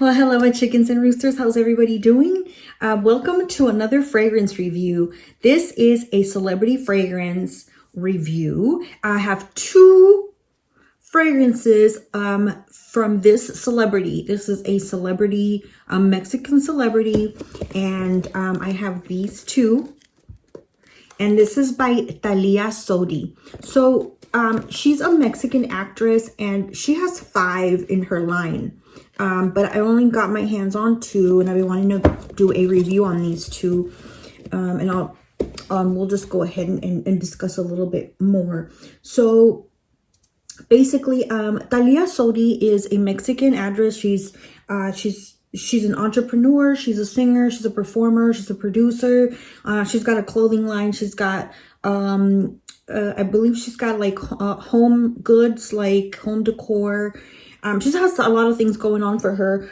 Well, hello, my chickens and roosters. How's everybody doing? Welcome to another fragrance review. This is a celebrity fragrance review. I have two fragrances from this celebrity. This is a celebrity, a Mexican celebrity, and I have these two. And this is by THALIA SODI. So she's a Mexican actress, and she has 5 in her line. But I only got my hands on 2, and I've been wanting to do a review on these 2. And we'll just go ahead and discuss a little bit more. So basically, THALIA SODI is a Mexican actress. She's an entrepreneur. She's a singer. She's a performer. She's a producer. She's got a clothing line. She's got I believe she's got like home goods, like home decor. She has a lot of things going on for her.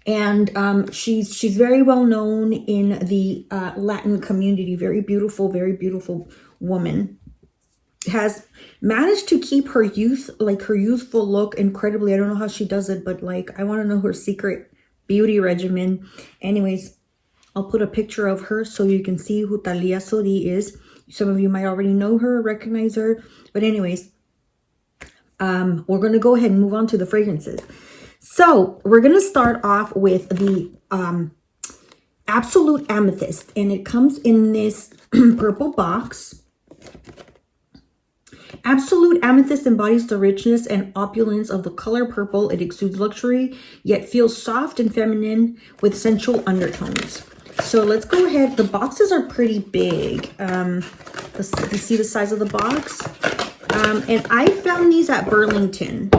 And she's very well known in the Latin community. Very beautiful woman. Has managed to keep her youth, like her youthful look, incredibly. I don't know how she does it, but like I want to know her secret beauty regimen. Anyways, I'll put a picture of her so you can see who THALIA SODI is. Some of you might already know her, recognize her, but anyways, we're going to go ahead and move on to the fragrances. So we're going to start off with the Absolute Amethyst, and it comes in this purple box. Absolute Amethyst embodies the richness and opulence of the color purple. It exudes luxury, yet feels soft and feminine with sensual undertones. So let's go ahead. The boxes are pretty big. You see the size of the box? And I found these at Burlington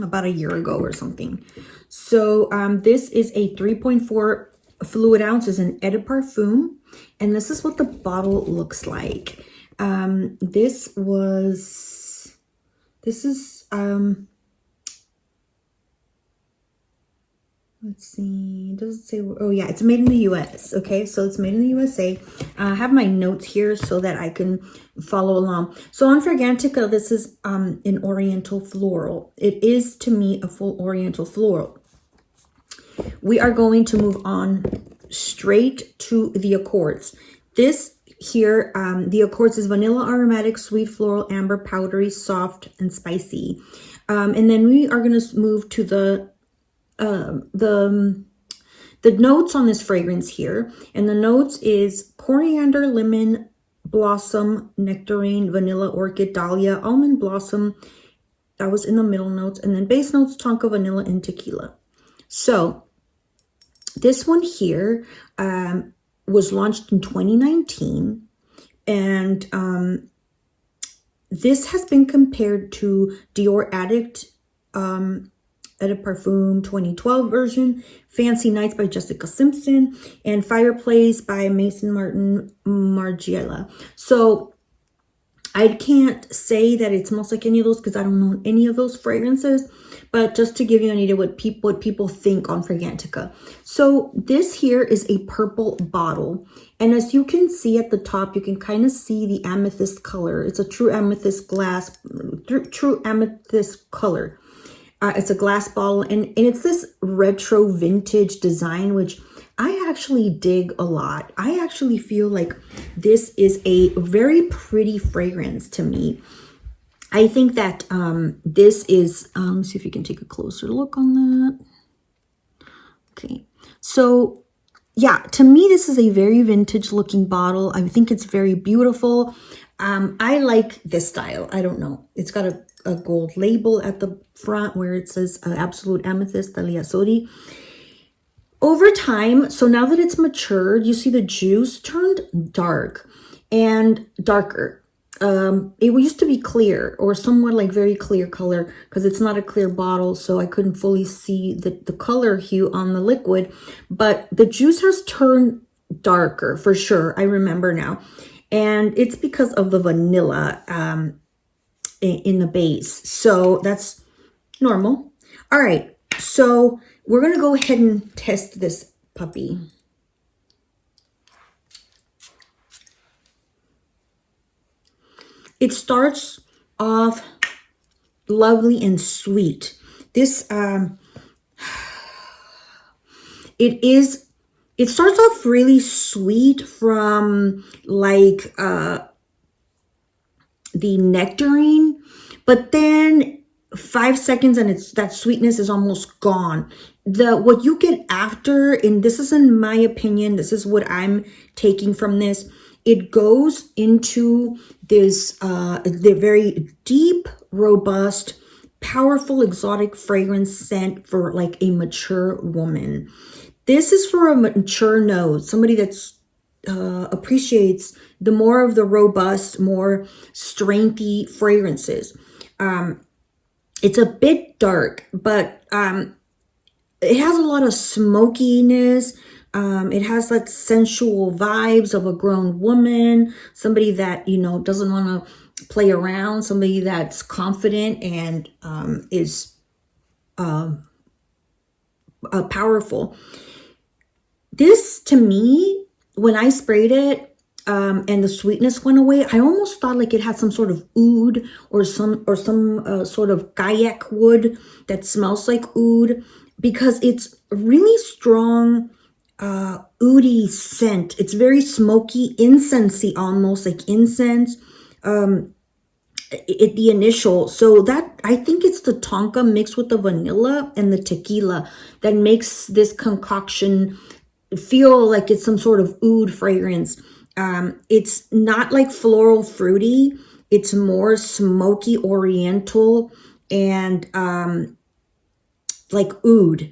about a year ago or something. So this is a 3.4 fluid ounces in Eau de Perfume. And this is what the bottle looks like. This is let's see, does it say, oh yeah, it's made in the US. Okay, so it's made in the USA. I have my notes here so that I can follow along. So on Fragrantica, this is an oriental floral. It is, to me, a full oriental floral. We are going to move on straight to the Accords. This here, the Accords is vanilla, aromatic, sweet, floral, amber, powdery, soft, and spicy. And then we are going to move to the notes on this fragrance here. And the notes is coriander, lemon, blossom, nectarine, vanilla, orchid, dahlia, almond blossom. That was in the middle notes. And then base notes, tonka, vanilla, and tequila. So this one here was launched in 2019, and this has been compared to Dior Addict, Eau de Perfume 2012 version, Fancy Nights by Jessica Simpson, and Fireplace by Mason Martin Margiela. So I can't say that it smells like any of those because I don't know any of those fragrances, but just to give you an idea what people think on Fragrantica. So this here is a purple bottle, and as you can see at the top, you can kind of see the amethyst color. It's a true amethyst glass, true amethyst color. It's a glass bottle, and it's this retro vintage design, which I actually dig a lot. I actually feel like this is a very pretty fragrance to me. I think that this is, let's see if you can take a closer look on that. Okay, so yeah, to me, this is a very vintage looking bottle. I think it's very beautiful. I like this style. I don't know. It's got a gold label at the front where it says Absolute Amethyst, THALIA SODI. Over time, so now that it's matured, you see the juice turned dark and darker. It used to be clear or somewhat like very clear color because it's not a clear bottle, so I couldn't fully see the color hue on the liquid, but the juice has turned darker for sure. I remember now. And it's because of the vanilla in the base. So that's normal. All right. So we're going to go ahead and test this puppy. It starts off lovely and sweet. This, it starts off really sweet from like the nectarine, but then 5 seconds and that sweetness is almost gone. What you get after, and this is in my opinion, this is what I'm taking from this, it goes into this the very deep, robust, powerful, exotic fragrance scent for like a mature woman. This is for a mature nose, somebody that's appreciates the more of the robust, more strengthy fragrances. It's a bit dark, but it has a lot of smokiness. It has that sensual vibes of a grown woman, somebody that, you know, doesn't want to play around, somebody that's confident and is powerful. This, to me, when I sprayed it, and the sweetness went away, I almost thought like it had some sort of oud or some sort of kayak wood that smells like oud, because it's really strong, oudy scent. It's very smoky, incensey, almost like incense. The initial, so that, I think it's the tonka mixed with the vanilla and the tequila that makes this concoction feel like it's some sort of oud fragrance. It's not like floral fruity. It's more smoky oriental and like oud.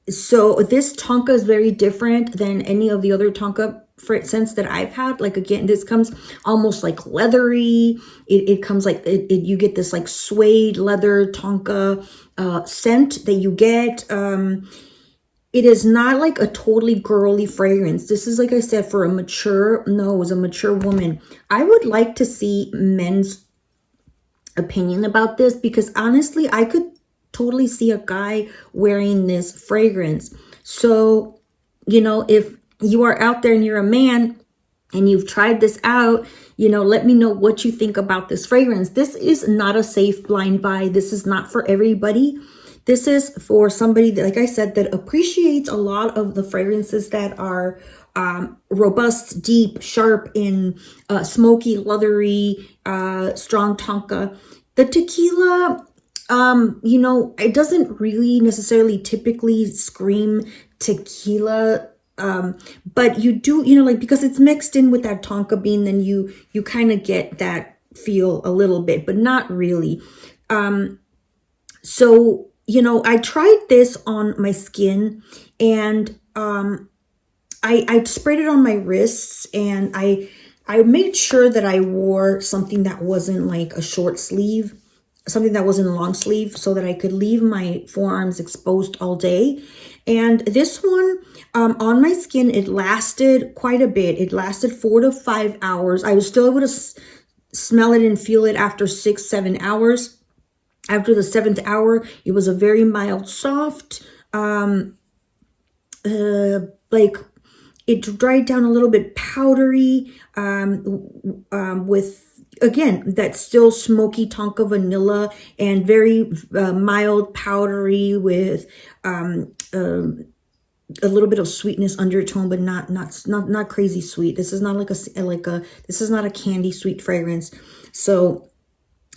So this tonka is very different than any of the other tonka scents that I've had. Like, again, this comes almost like leathery. It comes like you get this like suede leather tonka scent that you get. It is not like a totally girly fragrance. This is, like I said, for a mature nose, a mature woman. I would like to see men's opinion about this, because honestly, I could totally see a guy wearing this fragrance. So, you know, if you are out there and you're a man and you've tried this out, you know, let me know what you think about this fragrance. This is not a safe blind buy. This is not for everybody. This is for somebody that, like I said, that appreciates a lot of the fragrances that are robust, deep, sharp, and smoky, leathery, strong tonka. The tequila, you know, it doesn't really necessarily typically scream tequila, but you do, you know, like, because it's mixed in with that tonka bean, then you kind of get that feel a little bit, but not really. So, you know, I tried this on my skin, and I sprayed it on my wrists, and I made sure that I wore something that wasn't like a short sleeve, something that wasn't a long sleeve, so that I could leave my forearms exposed all day. And this one, on my skin, it lasted quite a bit. It lasted 4 to 5 hours. I was still able to smell it and feel it after 6-7 hours. After the 7th hour, it was a very mild, soft, like, it dried down a little bit powdery, with, again, that still smoky tonka vanilla, and very mild, powdery with a little bit of sweetness undertone, but not crazy sweet. This is not like this is not a candy sweet fragrance. So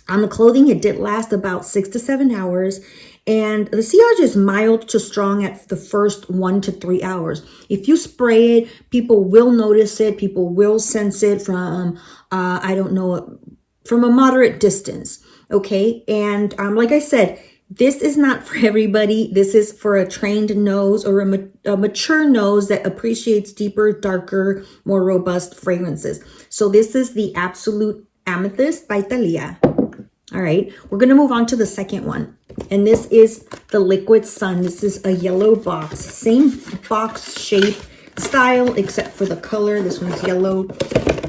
on the clothing, it did last about 6 to 7 hours, and the sillage is mild to strong at the first 1 to 3 hours. If you spray it, people will notice it. People will sense it from, I don't know, from a moderate distance. Okay, and like I said, this is not for everybody. This is for a trained nose, or a mature nose that appreciates deeper, darker, more robust fragrances. So this is the Absolute Amethyst by Thalia. All right, we're going to move on to the second one. And this is the Liquid Sun. This is a yellow box. Same box shape, style, except for the color. This one's yellow.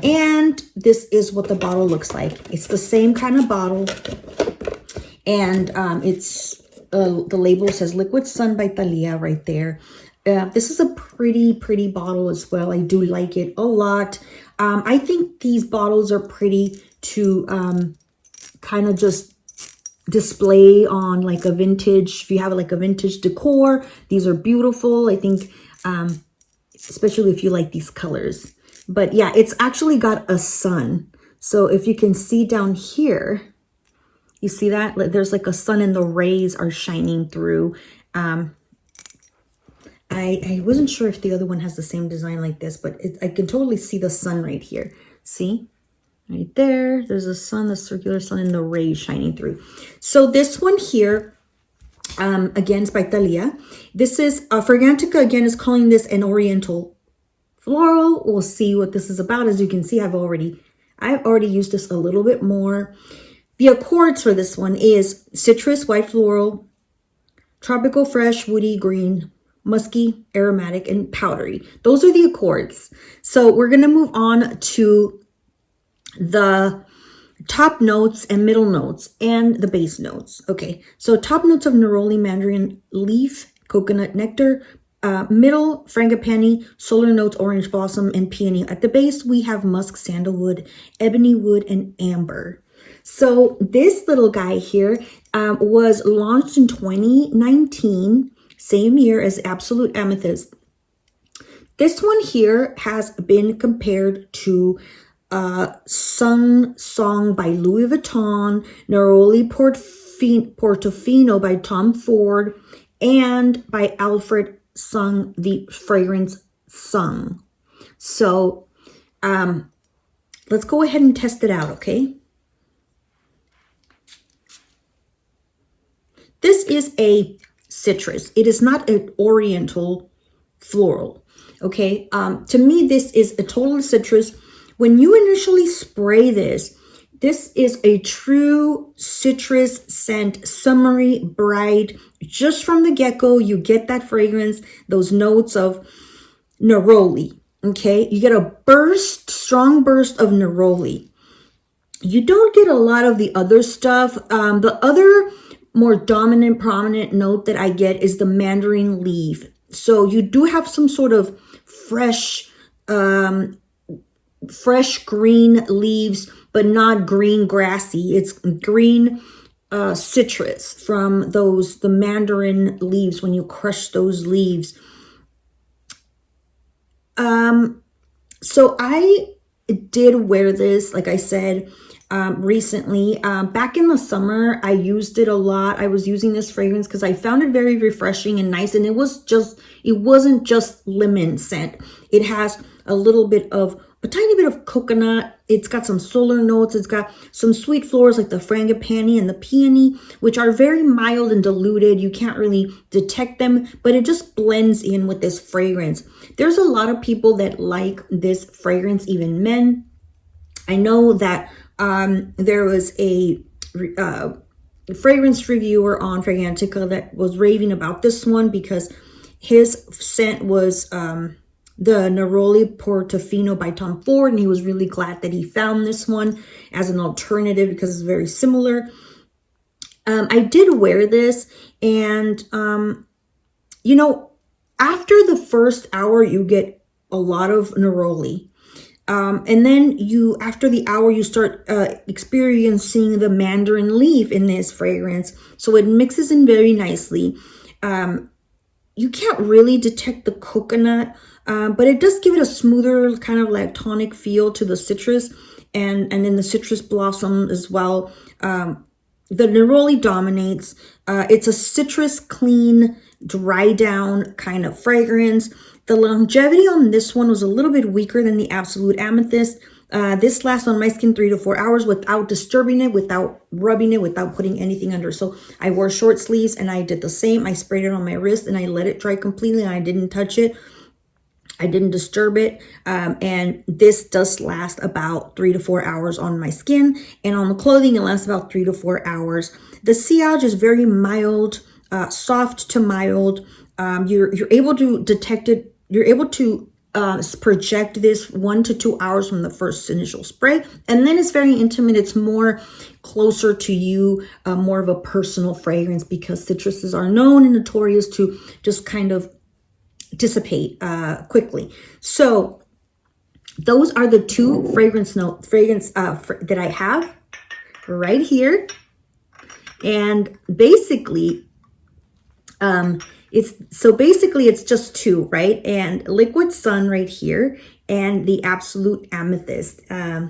And this is what the bottle looks like. It's the same kind of bottle. And it's the label says Liquid Sun by Thalia right there. This is a pretty bottle as well. I do like it a lot. I think these bottles are pretty to kind of just display on like a vintage, if you have like a vintage decor, these are beautiful. I think, especially if you like these colors. But yeah, it's actually got a sun. So if you can see down here, you see that? There's like a sun and the rays are shining through. I wasn't sure if the other one has the same design like this, but I can totally see the sun right here. See? Right there. There's a sun, the circular sun, and the rays shining through. So this one here, again, is by Thalia. This is, Fragrantica, again, is calling this an oriental floral. We'll see what this is about. As you can see, I've already used this a little bit more. The accords for this one is citrus, white floral, tropical, fresh, woody, green, musky, aromatic, and powdery. Those are the accords. So we're going to move on to the top notes and middle notes and the base notes. Okay, so top notes of neroli, mandarin leaf, coconut nectar, middle, frangipani, solar notes, orange blossom, and peony. At the base, we have musk, sandalwood, ebony wood, and amber. So this little guy here was launched in 2019, same year as Absolute Amethyst. This one here has been compared to Sung Song by Louis Vuitton, Neroli Portofino by Tom Ford, and by Alfred Sung, the fragrance Sung. So let's go ahead and test it out, okay? This is a citrus. It is not an oriental floral, okay? To me, this is a total citrus. When you initially spray this, this is a true citrus scent, summery, bright. Just from the get-go, you get that fragrance, those notes of neroli, okay? You get a strong burst of neroli. You don't get a lot of the other stuff. The other more dominant, prominent note that I get is the mandarin leaf. So you do have some sort of fresh green leaves, but not green grassy. It's green citrus from the mandarin leaves when you crush those leaves. So I did wear this, like I said, recently. Back in the summer, I used it a lot. I was using this fragrance because I found it very refreshing and nice. And it wasn't just lemon scent. It has a tiny bit of coconut. It's got some solar notes. It's got some sweet florals like the frangipani and the peony, which are very mild and diluted. You can't really detect them, but it just blends in with this fragrance. There's a lot of people that like this fragrance, even men. I know that there was a fragrance reviewer on Fragrantica that was raving about this one because his scent was the Neroli Portofino by Tom Ford, and he was really glad that he found this one as an alternative because it's very similar. I did wear this, and you know, after the first hour, you get a lot of neroli. And then after the hour, you start experiencing the mandarin leaf in this fragrance. So it mixes in very nicely. You can't really detect the coconut, but it does give it a smoother kind of like tonic feel to the citrus and then the citrus blossom as well. The neroli dominates. It's a citrus clean, dry down kind of fragrance. The longevity on this one was a little bit weaker than the Absolute Amethyst. This lasts on my skin 3 to 4 hours without disturbing it, without rubbing it, without putting anything under. So I wore short sleeves and I did the same. I sprayed it on my wrist and I let it dry completely and I didn't touch it. I didn't disturb it. And this does last about 3 to 4 hours on my skin. And on the clothing, it lasts about 3 to 4 hours. The sillage is very mild, soft to mild. You're able to detect it. You're able to project this 1 to 2 hours from the first initial spray. And then it's very intimate. It's more closer to you, more of a personal fragrance because citruses are known and notorious to just kind of dissipate quickly. So those are the two fragrance that I have right here. And basically, it's just two, right? And Liquid Sun right here, and the Absolute Amethyst that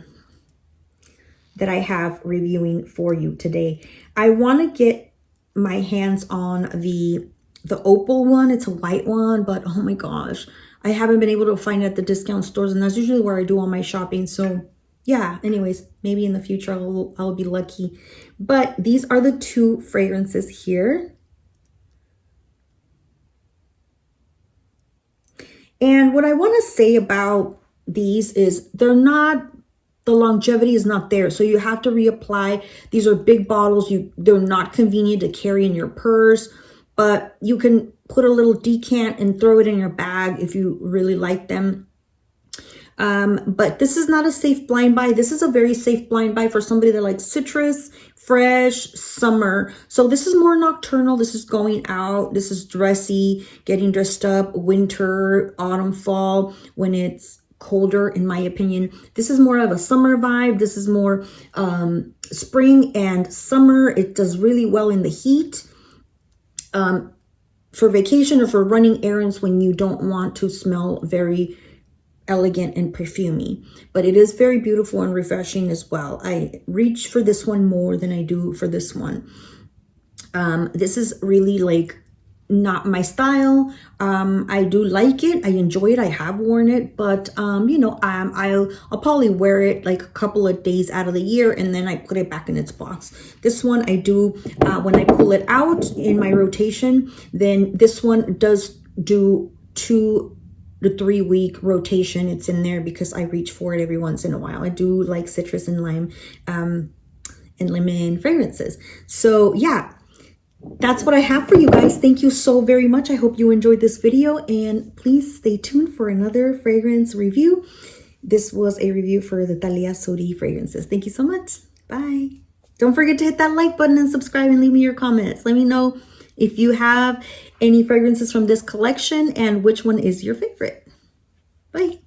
I have reviewing for you today. I want to get my hands on the opal one. It's a white one, but oh my gosh, I haven't been able to find it at the discount stores, and that's usually where I do all my shopping. So yeah, anyways, maybe in the future I'll be lucky. But these are the two fragrances here. And what I want to say about these is the longevity is not there. So you have to reapply. These are big bottles. They're not convenient to carry in your purse, but you can put a little decant and throw it in your bag if you really like them. But this is not a safe blind buy. This is a very safe blind buy for somebody that likes citrus, fresh, summer. So this is more nocturnal. This is going out. This is dressy, getting dressed up, winter, autumn, fall, when it's colder, in my opinion. This is more of a summer vibe. This is more spring and summer. It does really well in the heat. For vacation or for running errands when you don't want to smell very elegant and perfumey, but it is very beautiful and refreshing as well. I reach for this one more than I do for this one. This is really like not my style. I do like it. I enjoy it. I have worn it, but you know, I'll probably wear it like a couple of days out of the year, and then I put it back in its box. This one I do when I pull it out in my rotation. Then this one does do 2 to 3 week rotation. It's in there because I reach for it every once in a while. I do like citrus and lime and lemon fragrances. So yeah, that's what I have for you guys. Thank you so very much. I hope you enjoyed this video, and please stay tuned for another fragrance review. This was a review for the THALIA SODI fragrances. Thank you so much. Bye. Don't forget to hit that like button and subscribe and leave me your comments. Let me know if you have any fragrances from this collection and which one is your favorite. Bye.